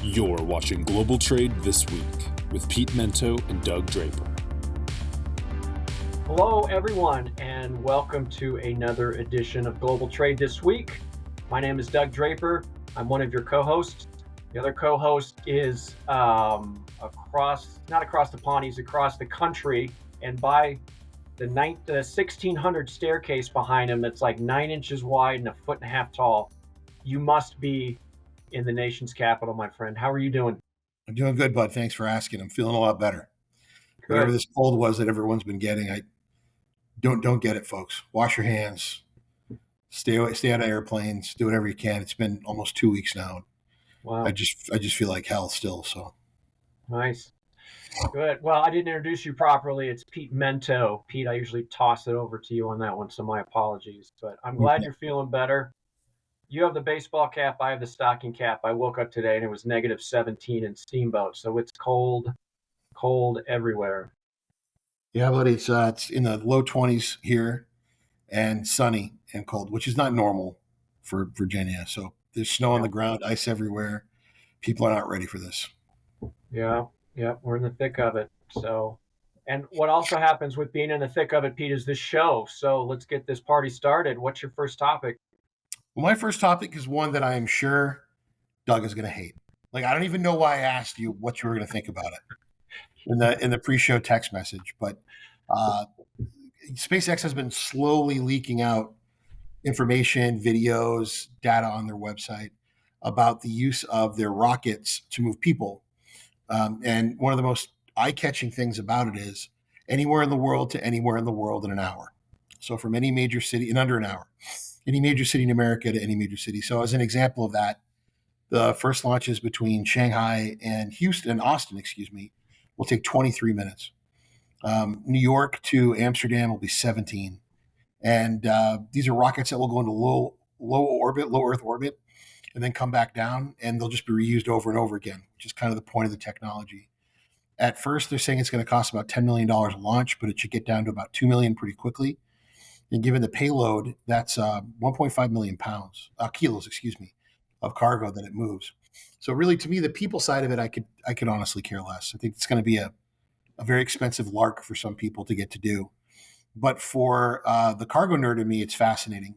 You're watching Global Trade This Week with Pete Mento and Doug Draper. Hello, everyone, and welcome to another edition of Global Trade This Week. My name is Doug Draper. I'm one of your co-hosts. The other co-host is not across the pond, he's across the country, and by the 1600 staircase behind him that's like 9 inches wide and a foot and a half tall, you must be in the nation's capital, my friend. How are you doing? I'm doing good, bud. Thanks for asking. I'm feeling a lot better. Good. Whatever this cold was that everyone's been getting, I don't get it, folks. Wash your hands. Stay out of airplanes. Do whatever you can. It's been almost 2 weeks now. Wow. I just feel like hell still. So nice. Good. Well, I didn't introduce you properly. It's Pete Mento. Pete, I usually toss it over to you on that one, so my apologies. But I'm glad you're feeling better. You have the baseball cap. I have the stocking cap. I woke up today and it was negative 17 in Steamboat. So it's cold everywhere. Yeah, buddy. It's in the low 20s here and sunny and cold, which is not normal for Virginia. So there's snow on the ground, ice everywhere. People are not ready for this. Yeah, we're in the thick of it. So, and what also happens with being in the thick of it, Pete, is this show. So let's get this party started. What's your first topic? Well, my first topic is one that I am sure Doug is going to hate. Like, I don't even know why I asked you what you were going to think about it in the pre-show text message. But SpaceX has been slowly leaking out information, videos, data on their website about the use of their rockets to move people. And one of the most eye-catching things about it is anywhere in the world to anywhere in the world in an hour. So from any major city in under an hour. Any major city in America to any major city. So as an example of that, the first launches between Shanghai and Austin, will take 23 minutes. New York to Amsterdam will be 17. And these are rockets that will go into low Earth orbit, and then come back down, and they'll just be reused over and over again, which is kind of the point of the technology. At first, they're saying it's going to cost about $10 million a launch, but it should get down to about $2 million pretty quickly. And given the payload, that's 1.5 million kilos, of cargo that it moves. So really, to me, the people side of it, I could honestly care less. I think it's going to be a very expensive lark for some people to get to do. But for the cargo nerd in me, it's fascinating.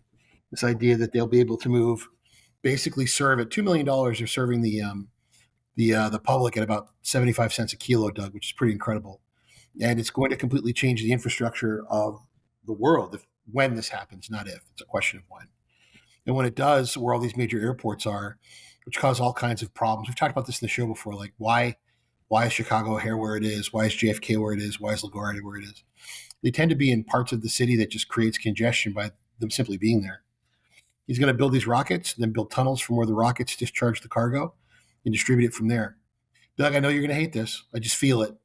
This idea that they'll be able to basically serve at $2 million. They're serving the public at about 75 cents a kilo, Doug, which is pretty incredible. And it's going to completely change the infrastructure of the world when this happens, not if. It's a question of when. And when it does, where all these major airports are, which cause all kinds of problems. We've talked about this in the show before, like why is Chicago O'Hare where it is? Why is JFK where it is? Why is LaGuardia where it is? They tend to be in parts of the city that just creates congestion by them simply being there. He's going to build these rockets, then build tunnels from where the rockets discharge the cargo and distribute it from there. Doug, I know you're going to hate this. I just feel it.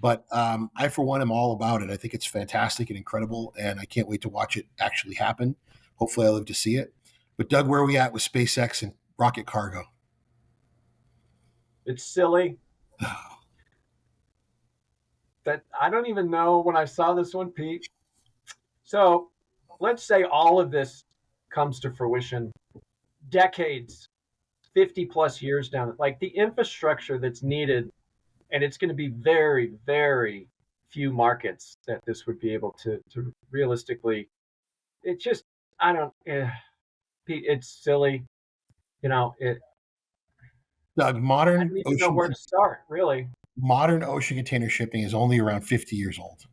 But I, for one, am all about it. I think it's fantastic and incredible, and I can't wait to watch it actually happen. Hopefully I live to see it. But, Doug, where are we at with SpaceX and rocket cargo? It's silly. That I don't even know when I saw this one, Pete. So let's say all of this comes to fruition. Decades, 50 plus years down, like the infrastructure that's needed. And it's going to be very, very few markets that this would be able to realistically. It's just, Pete, it's silly. Doug, I don't even know where to start, really. Modern ocean container shipping is only around 50 years old.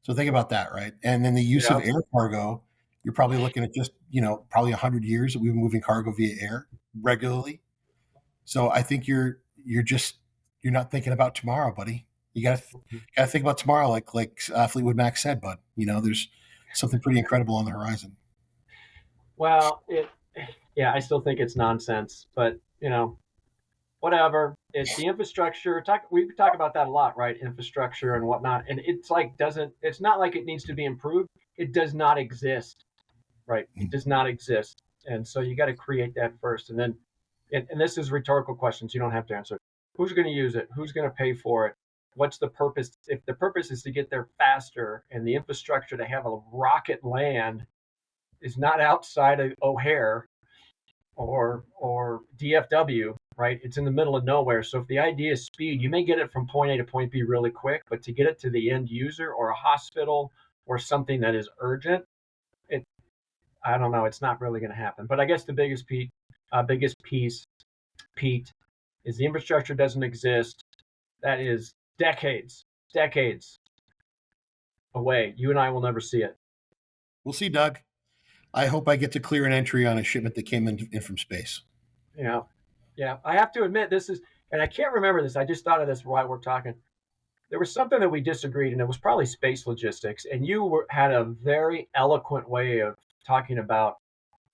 So think about that, right? And then the use of air cargo, you're probably looking at just, probably 100 years that we've been moving cargo via air regularly. So I think you're not thinking about tomorrow, buddy. You got to think about tomorrow, like Fleetwood Mac said, bud. There's something pretty incredible on the horizon. Well, I still think it's nonsense, but whatever. It's the infrastructure. We talk about that a lot, right? Infrastructure and whatnot, and it's not like it needs to be improved. It does not exist, right? It does not exist, and so you got to create that first, and then, and this is rhetorical questions. You don't have to answer. Who's going to use it? Who's going to pay for it? What's the purpose? If the purpose is to get there faster and the infrastructure to have a rocket land is not outside of O'Hare or DFW, right? It's in the middle of nowhere. So if the idea is speed, you may get it from point A to point B really quick, but to get it to the end user or a hospital or something that is urgent, it I don't know, it's not really going to happen. But I guess the biggest piece, Pete, is the infrastructure doesn't exist. That is decades away. You and I will never see it. We'll see, Doug. I hope I get to clear an entry on a shipment that came in from space. Yeah. Yeah. I have to admit, this is, and I can't remember this. I just thought of this while we're talking. There was something that we disagreed, and it was probably space logistics. And had a very eloquent way of talking about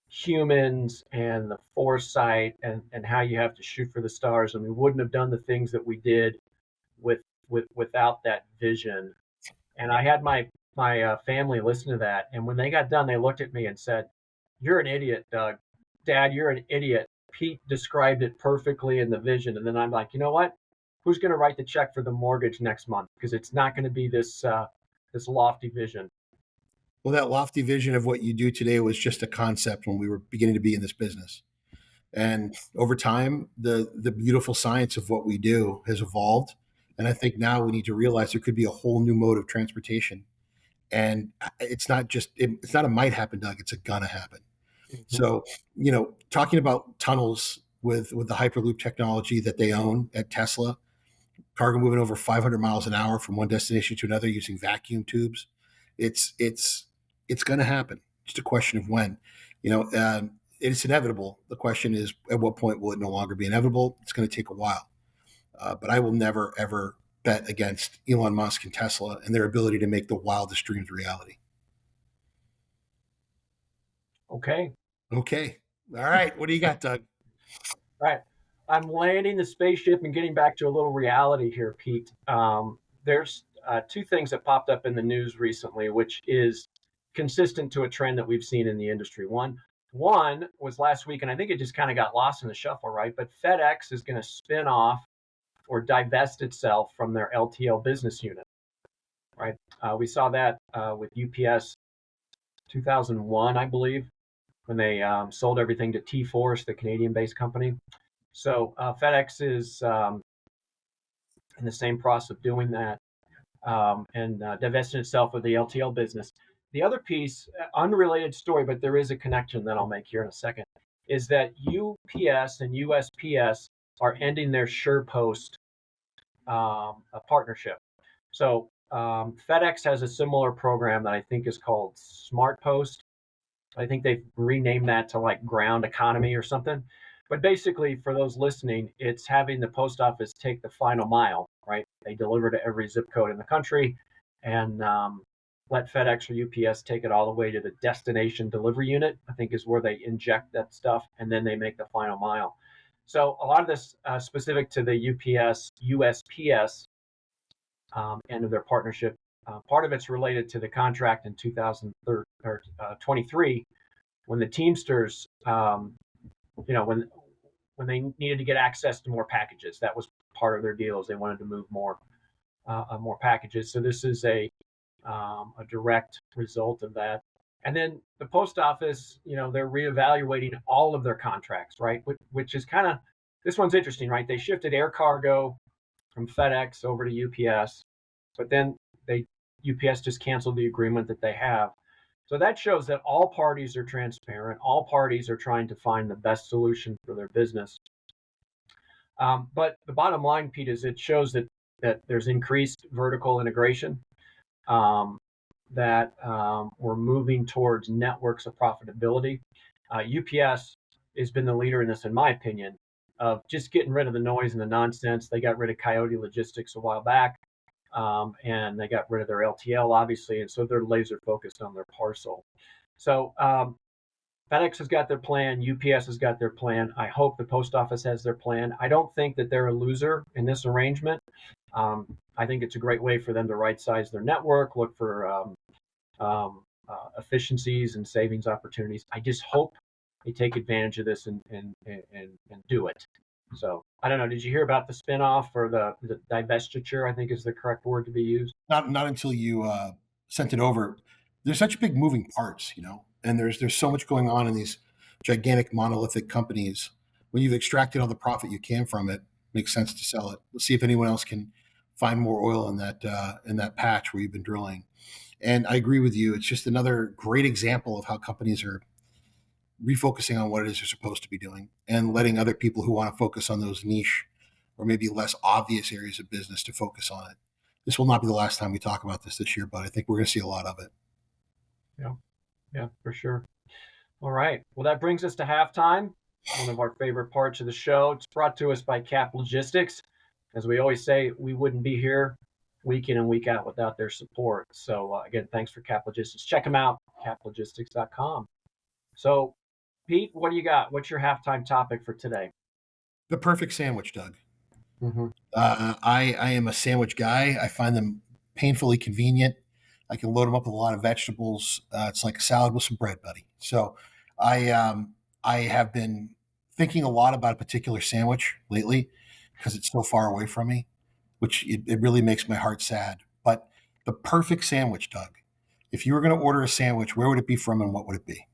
humans and the foresight and how you have to shoot for the stars. And we wouldn't have done the things that we did without that vision. And I had my family listen to that, and when they got done, they looked at me and said, "You're an idiot, Doug. Dad, you're an idiot. Pete described it perfectly in the vision." And then I'm like, you know what? Who's going to write the check for the mortgage next month? Because it's not going to be this lofty vision. Well, that lofty vision of what you do today was just a concept when we were beginning to be in this business. And over time, the beautiful science of what we do has evolved. And I think now we need to realize there could be a whole new mode of transportation. And it's not a might happen, Doug. It's a gonna happen. Mm-hmm. So, talking about tunnels with the Hyperloop technology that they own at Tesla, cargo moving over 500 miles an hour from one destination to another using vacuum tubes. It's going to happen. Just a question of when. It's inevitable. The question is, at what point will it no longer be inevitable? It's going to take a while. But I will never, ever bet against Elon Musk and Tesla and their ability to make the wildest dreams reality. Okay. All right. What do you got, Doug? All right. I'm landing the spaceship and getting back to a little reality here, Pete. There's two things that popped up in the news recently, which is consistent to a trend that we've seen in the industry. One was last week, and I think it just kind of got lost in the shuffle, right? But FedEx is going to spin off or divest itself from their LTL business unit, right? We saw that with UPS 2001, I believe, when they sold everything to T-Force, the Canadian-based company. So FedEx is in the same process of doing that and divesting itself of the LTL business. The other piece, unrelated story, but there is a connection that I'll make here in a second, is that UPS and USPS are ending their SurePost partnership. So FedEx has a similar program that I think is called SmartPost. I think they've renamed that to like Ground Economy or something. But basically, for those listening, it's having the post office take the final mile, right? They deliver to every zip code in the country and let FedEx or UPS take it all the way to the destination delivery unit, I think is where they inject that stuff, and then they make the final mile. So a lot of this specific to the UPS, USPS end of their partnership. Part of it's related to the contract in 2023 when the Teamsters when they needed to get access to more packages. That was part of their deal, is they wanted to move more packages. So this is a direct result of that. And then the post office, they're reevaluating all of their contracts, right? Which is kind of, this one's interesting, right? They shifted air cargo from FedEx over to UPS, but then UPS just canceled the agreement that they have. So that shows that all parties are transparent. All parties are trying to find the best solution for their business. But the bottom line, Pete, is it shows that there's increased vertical integration, that we're moving towards networks of profitability. UPS has been the leader in this, in my opinion, of just getting rid of the noise and the nonsense. They got rid of Coyote Logistics a while back. And they got rid of their LTL, obviously, and so they're laser focused on their parcel. So FedEx has got their plan. UPS has got their plan. I hope the post office has their plan. I don't think that they're a loser in this arrangement. I think it's a great way for them to right-size their network, look for efficiencies and savings opportunities. I just hope they take advantage of this and do it. So I don't know. Did you hear about the spinoff or the divestiture? I think is the correct word to be used. Not until you sent it over. There's such big moving parts, and there's so much going on in these gigantic monolithic companies when you've extracted all the profit you can from it, makes sense to sell it. Let's see if anyone else can find more oil in that patch where you've been drilling. And I agree with you. It's just another great example of how companies are refocusing on what it is they're supposed to be doing and letting other people who want to focus on those niche or maybe less obvious areas of business to focus on it. This will not be the last time we talk about this year, but I think we're going to see a lot of it. Yeah, for sure. All right. Well, that brings us to halftime, one of our favorite parts of the show. It's brought to us by Cap Logistics. As we always say, we wouldn't be here week in and week out without their support. So again, thanks for Cap Logistics. Check them out, caplogistics.com. So, Pete, what do you got? What's your halftime topic for today? The perfect sandwich, Doug. Mm-hmm. I am a sandwich guy. I find them painfully convenient. I can load them up with a lot of vegetables. It's like a salad with some bread, buddy. So I have been thinking a lot about a particular sandwich lately because it's so far away from me, which it really makes my heart sad. But the perfect sandwich, Doug, if you were going to order a sandwich, where would it be from and what would it be?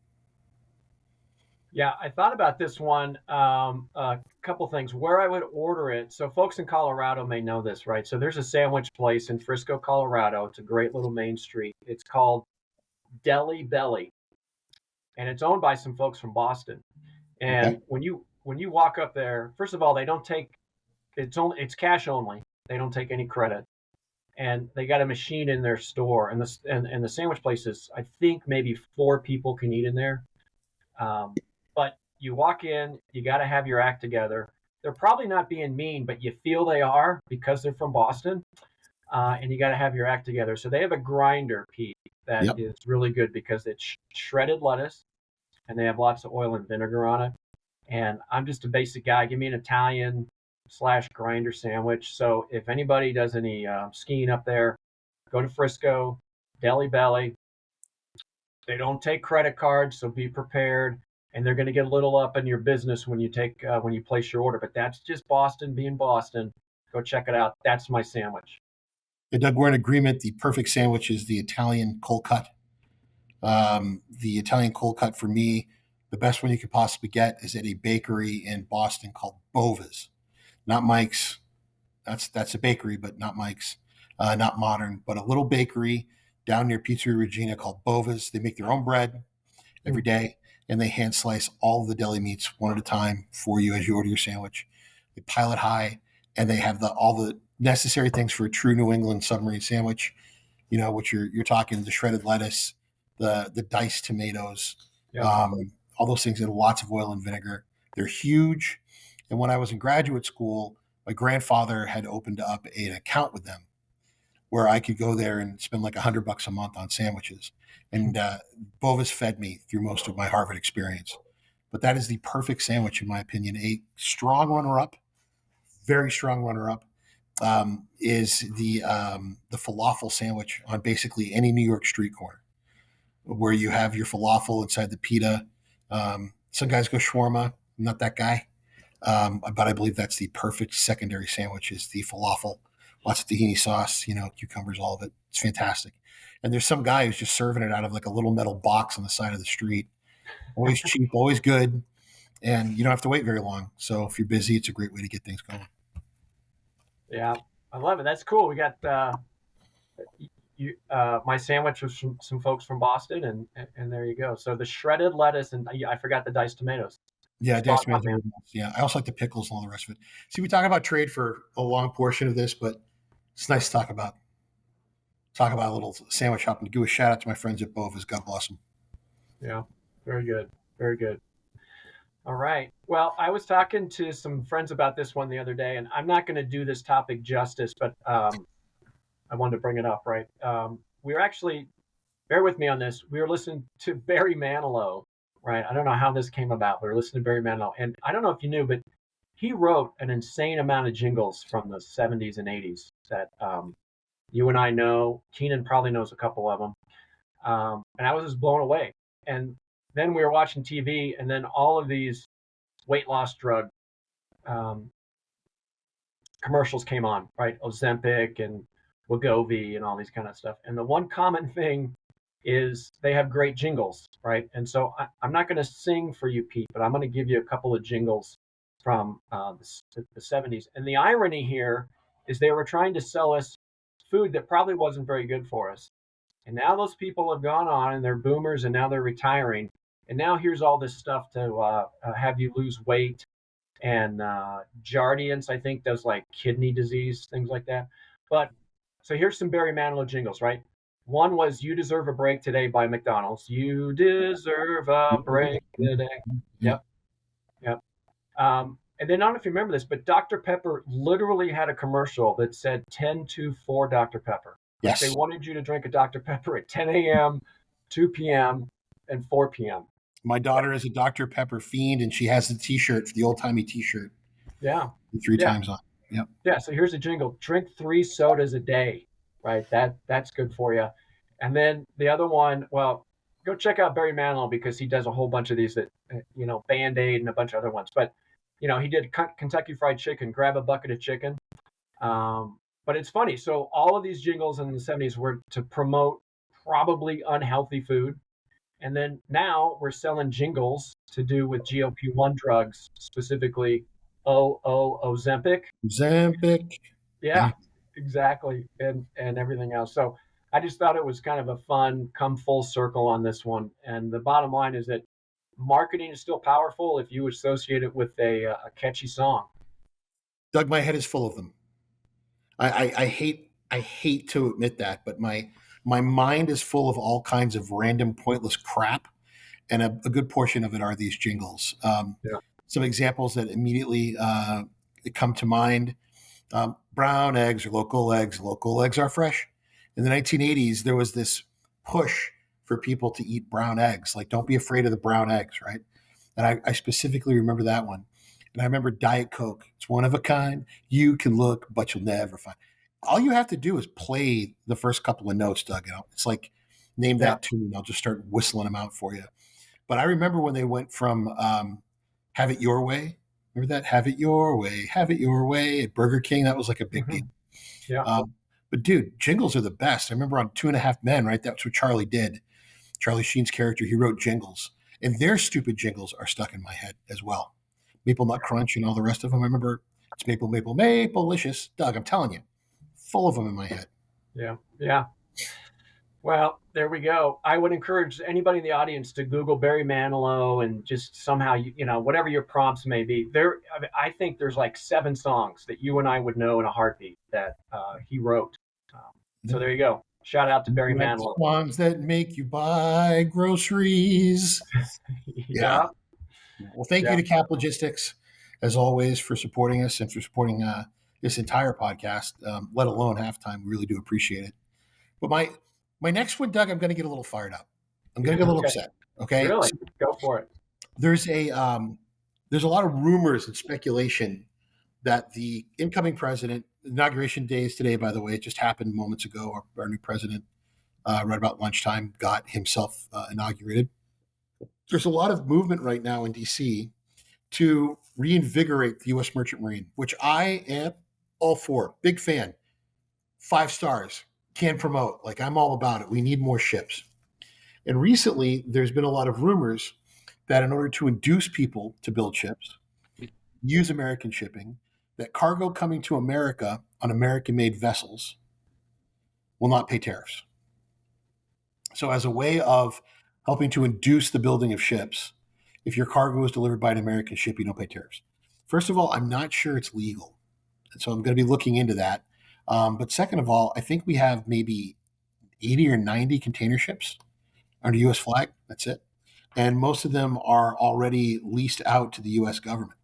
Yeah, I thought about this one. A couple things. Where I would order it. So, folks in Colorado may know this, right? So, there's a sandwich place in Frisco, Colorado. It's a great little main street. It's called Deli Belly, and it's owned by some folks from Boston. And Okay. when you walk up there, first of all, they don't take it's cash only. They don't take any credit, and they got a machine in their store. And the sandwich place is, I think, maybe 4 people can eat in there. But you walk in, you got to have your act together. They're probably not being mean, but you feel they are because they're from Boston, and you got to have your act together. So they have a grinder, Pete, that Yep. is really good because it's shredded lettuce, and they have lots of oil and vinegar on it. And I'm just a basic guy. Give me an Italian slash grinder sandwich. So if anybody does any skiing up there, go to Frisco, Deli Belly. They don't take credit cards, so be prepared. And they're going to get a little up in your business when you place your order. But that's just Boston being Boston. Go check it out. That's my sandwich. Yeah, Doug, we're in agreement. The perfect sandwich is the Italian cold cut. The Italian cold cut for me, the best one you could possibly get is at a bakery in Boston called Bova's, not Mike's. That's a bakery, but not Mike's, not modern, but a little bakery down near Pizzeria Regina called Bova's. They make their own bread every day, and they hand slice all of the deli meats one at a time for you as you order your sandwich. They pile it high, and they have all the necessary things for a true New England submarine sandwich. You know, which you're talking the shredded lettuce, the diced tomatoes, Yeah. all those things, and lots of oil and vinegar. They're huge. And when I was in graduate school, my grandfather had opened up an account with them where I could go there and spend like $100 a month on sandwiches. And Bovis fed me through most of my Harvard experience. But that is the perfect sandwich, in my opinion. A strong runner-up, very strong runner-up, is the falafel sandwich on basically any New York street corner, where you have your falafel inside the pita. Some guys go shawarma. I'm not that guy. But I believe that's the perfect secondary sandwich is the falafel. Lots of tahini sauce, cucumbers, all of it. It's fantastic. And there's some guy who's just serving it out of like a little metal box on the side of the street. Always cheap, always good. And you don't have to wait very long. So if you're busy, it's a great way to get things going. Yeah, I love it. That's cool. We got my sandwich was from some folks from Boston, and there you go. So the shredded lettuce, and I forgot the diced tomatoes. Yeah, Spot on, tomatoes. man. Yeah, I also like the pickles and all the rest of it. See, we talk about trade for a long portion of this, but it's nice to talk about a little sandwich hopping. Give a shout out to my friends at Bova's. God bless them. Yeah, very good. Very good. All right. Well, I was talking to some friends about this one the other day, and I'm not going to do this topic justice, but I wanted to bring it up, right? We were actually, bear with me on this, we were listening to Barry Manilow, right? I don't know how this came about. We were listening to Barry Manilow, and I don't know if you knew, but he wrote an insane amount of jingles from the 70s and 80s that you and I know. Keenan probably knows a couple of them. And I was just blown away. And then we were watching TV, and then all of these weight loss drug commercials came on, right? Ozempic and Wegovy and all these kind of stuff. And the one common thing is they have great jingles, right? And so I'm not going to sing for you, Pete, but I'm going to give you a couple of jingles from the 70s. And the irony here is they were trying to sell us food that probably wasn't very good for us. And now those people have gone on and they're boomers and now they're retiring. And now here's all this stuff to have you lose weight. And Jardiance, I think, does like kidney disease, things like that. But so here's some Barry Manilow jingles, right? One was "You Deserve a Break Today" by McDonald's. You deserve a break today. Yep, yep. And then I don't know if you remember this, but Dr. Pepper literally had a commercial that said 10 to 4 Dr. Pepper. Yes. They wanted you to drink a Dr. Pepper at 10 a.m., 2 p.m., and 4 p.m. My daughter is a Dr. Pepper fiend, and she has the T-shirt, the old-timey T-shirt. Yeah. 3 times on. Yep. Yeah, so here's a jingle. Drink 3 sodas a day, right? That's good for you. And then the other one, well, go check out Barry Manilow because he does a whole bunch of these that, Band-Aid and a bunch of other ones. But, he did Kentucky Fried Chicken, grab a bucket of chicken. But it's funny. So all of these jingles in the 70s were to promote probably unhealthy food. And then now we're selling jingles to do with GLP-1 drugs, specifically Ozempic. Ozempic. Yeah, exactly. And everything else. So I just thought it was kind of a fun come full circle on this one. And the bottom line is that marketing is still powerful if you associate it with a catchy song. Doug, my head is full of them. I hate to admit that, but my mind is full of all kinds of random, pointless crap, and a good portion of it are these jingles. Some examples that immediately come to mind: brown eggs are local eggs. Local eggs are fresh. In the 1980s, there was this push for people to eat brown eggs. Like, don't be afraid of the brown eggs, right? And I specifically remember that one. And I remember Diet Coke. It's one of a kind. You can look, but you'll never find. All you have to do is play the first couple of notes, Doug. It's like, name that tune. I'll just start whistling them out for you. But I remember when they went from Have It Your Way. Remember that? Have it your way at Burger King. That was like a big deal. Yeah. But dude, jingles are the best. I remember on 2.5 Men, right? That's what Charlie did. Charlie Sheen's character, he wrote jingles. And their stupid jingles are stuck in my head as well. Maple Nut Crunch and all the rest of them. I remember it's Maple-licious. Doug, I'm telling you, full of them in my head. Yeah. Yeah. Well, there we go. I would encourage anybody in the audience to Google Barry Manilow and just somehow, whatever your prompts may be. I think there's like 7 songs that you and I would know in a heartbeat that he wrote. So there you go. Shout out to Barry Manilow. Ones that make you buy groceries. Yeah. Well, thank you to Cap Logistics, as always, for supporting us and for supporting this entire podcast, let alone halftime. We really do appreciate it. But my next one, Doug, I'm going to get a little fired up. I'm going to get a little upset. Okay, really, go for it. There's a lot of rumors and speculation that the incoming president, inauguration day is today, by the way, it just happened moments ago. Our new president, right about lunchtime, got himself inaugurated. There's a lot of movement right now in DC to reinvigorate the U.S. Merchant Marine, which I am all for. Big fan. 5 stars. Can promote. Like, I'm all about it. We need more ships. And recently, there's been a lot of rumors that in order to induce people to build ships, use American shipping, that cargo coming to America on American-made vessels will not pay tariffs. So as a way of helping to induce the building of ships, if your cargo is delivered by an American ship, you don't pay tariffs. First of all, I'm not sure it's legal. And so I'm going to be looking into that. But second of all, I think we have maybe 80 or 90 container ships under U.S. flag. That's it. And most of them are already leased out to the U.S. government.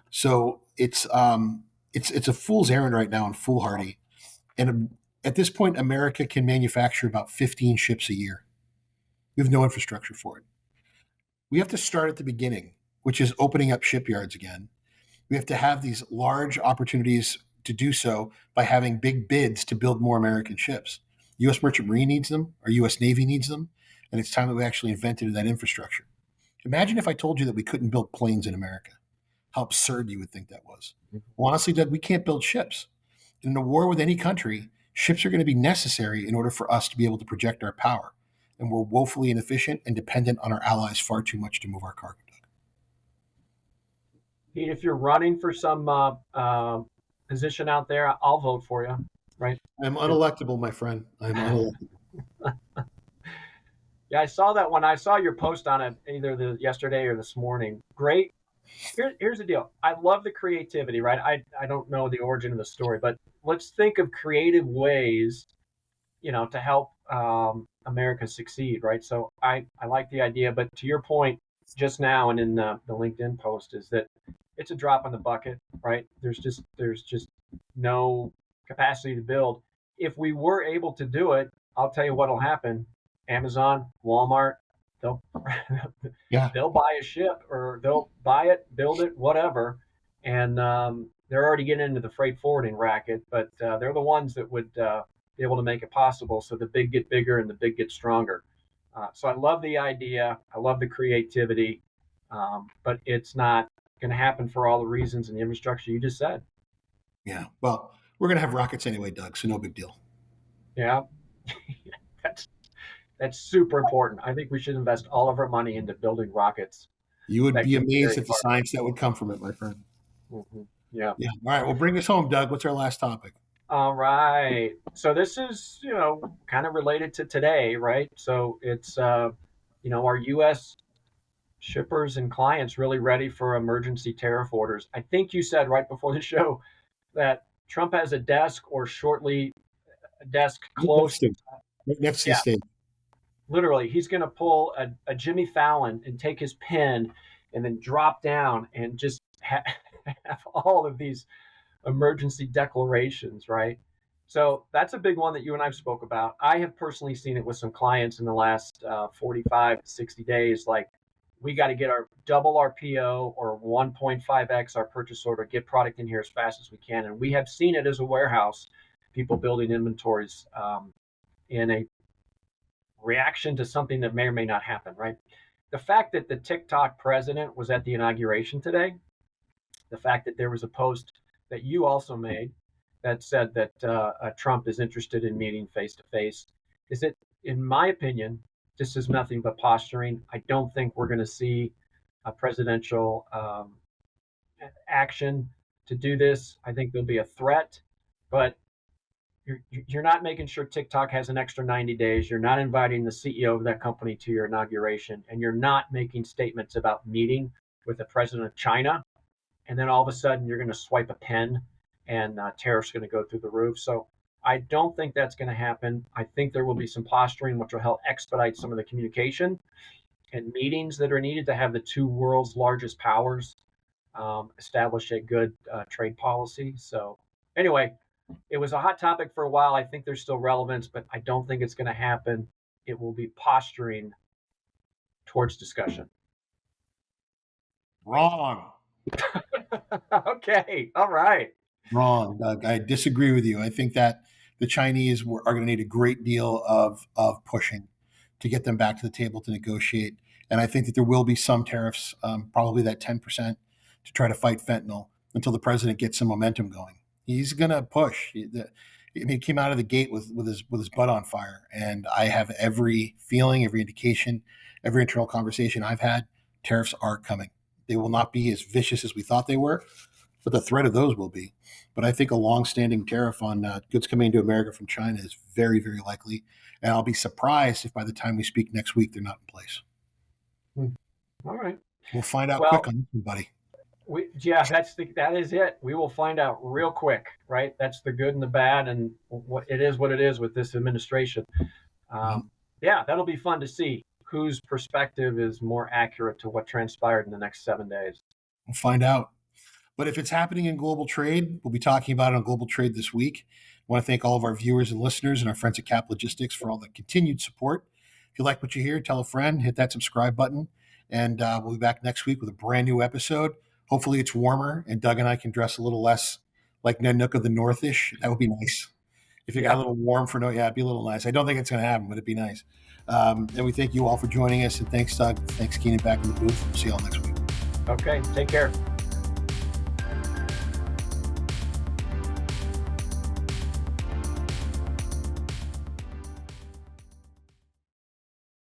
So it's a fool's errand right now and foolhardy. And at this point, America can manufacture about 15 ships a year. We have no infrastructure for it. We have to start at the beginning, which is opening up shipyards again. We have to have these large opportunities to do so by having big bids to build more American ships. U.S. Merchant Marine needs them, our U.S. Navy needs them, and it's time that we actually invented that infrastructure. Imagine if I told you that we couldn't build planes in America. How absurd you would think that was. Well, honestly, Doug, we can't build ships. In a war with any country, ships are going to be necessary in order for us to be able to project our power. And we're woefully inefficient and dependent on our allies far too much to move our cargo. Pete, if you're running for some position out there, I'll vote for you. Right? I'm unelectable, my friend. I'm unelectable. Yeah, I saw that when I saw your post on it either yesterday or this morning. Great. Here's the deal. I love the creativity, right? I don't know the origin of the story, but let's think of creative ways, to help America succeed, right? So I like the idea, but to your point just now and in the LinkedIn post is that it's a drop in the bucket, right? There's just no capacity to build. If we were able to do it, I'll tell you what'll happen. Amazon, Walmart, they'll Yeah. they'll buy a ship or they'll buy it, build it, whatever, and they're already getting into the freight forwarding racket, but they're the ones that would be able to make it possible. So the big get bigger and the big get stronger. So I love the idea. I love the creativity, but it's not going to happen for all the reasons and the infrastructure you just said. Yeah. Well, we're going to have rockets anyway, Doug, so no big deal. Yeah, that's super important. I think we should invest all of our money into building rockets. You would that be can amazed carry at the science that would come from it, my friend. Mm-hmm. Yeah. Yeah. All right. Well, bring us home, Doug. What's our last topic? All right. So this is, kind of related to today, right? So it's, are U.S. shippers and clients really ready for emergency tariff orders? I think you said right before the show that Trump has a desk or shortly a desk close. Right next to the Yeah, stage. literally, he's going to pull a Jimmy Fallon and take his pen and then drop down and just have all of these emergency declarations, right? So that's a big one that you and I spoke about. I have personally seen it with some clients in the last 45 to 60 days. Like, we got to get our double our PO or 1.5x our purchase order, get product in here as fast as we can. And we have seen it as a warehouse, people building inventories in a reaction to something that may or may not happen, right? The fact that the TikTok president was at the inauguration today, the fact that there was a post that you also made that said that Trump is interested in meeting face to face, is it, in my opinion, this is nothing but posturing. I don't think we're going to see a presidential action to do this. I think there'll be a threat, but you're not making sure TikTok has an extra 90 days. You're not inviting the CEO of that company to your inauguration, and you're not making statements about meeting with the president of China. And then all of a sudden, you're going to swipe a pen, and tariffs are going to go through the roof. So I don't think that's going to happen. I think there will be some posturing, which will help expedite some of the communication and meetings that are needed to have the two world's largest powers establish a good trade policy. So anyway, it was a hot topic for a while. I think there's still relevance, but I don't think it's going to happen. It will be posturing towards discussion. Wrong. Okay. All right. Wrong, Doug. I disagree with you. I think that the Chinese are going to need a great deal of pushing to get them back to the table to negotiate. And I think that there will be some tariffs, probably that 10%, to try to fight fentanyl until the president gets some momentum going. He's going to push. He came out of the gate with his butt on fire. And I have every feeling, every indication, every internal conversation I've had, tariffs are coming. They will not be as vicious as we thought they were, but the threat of those will be. But I think a long-standing tariff on goods coming into America from China is very, very likely. And I'll be surprised if by the time we speak next week, they're not in place. All right. We'll find out quick on this one, buddy. That is it. We will find out real quick, right? That's the good and the bad, and what it is with this administration. That'll be fun to see whose perspective is more accurate to what transpired in the next 7 days. We'll find out. But if it's happening in global trade, we'll be talking about it on Global Trade this week. I want to thank all of our viewers and listeners and our friends at Cap Logistics for all the continued support. If you like what you hear, tell a friend, hit that subscribe button, and we'll be back next week with a brand new episode. Hopefully it's warmer and Doug and I can dress a little less like Ned Nook of the Northish. That would be nice. If it got a little warm it'd be a little nice. I don't think it's going to happen, but it'd be nice. And we thank you all for joining us. And thanks, Doug. Thanks, Keenan, back in the booth. We'll see you all next week. Okay. Take care.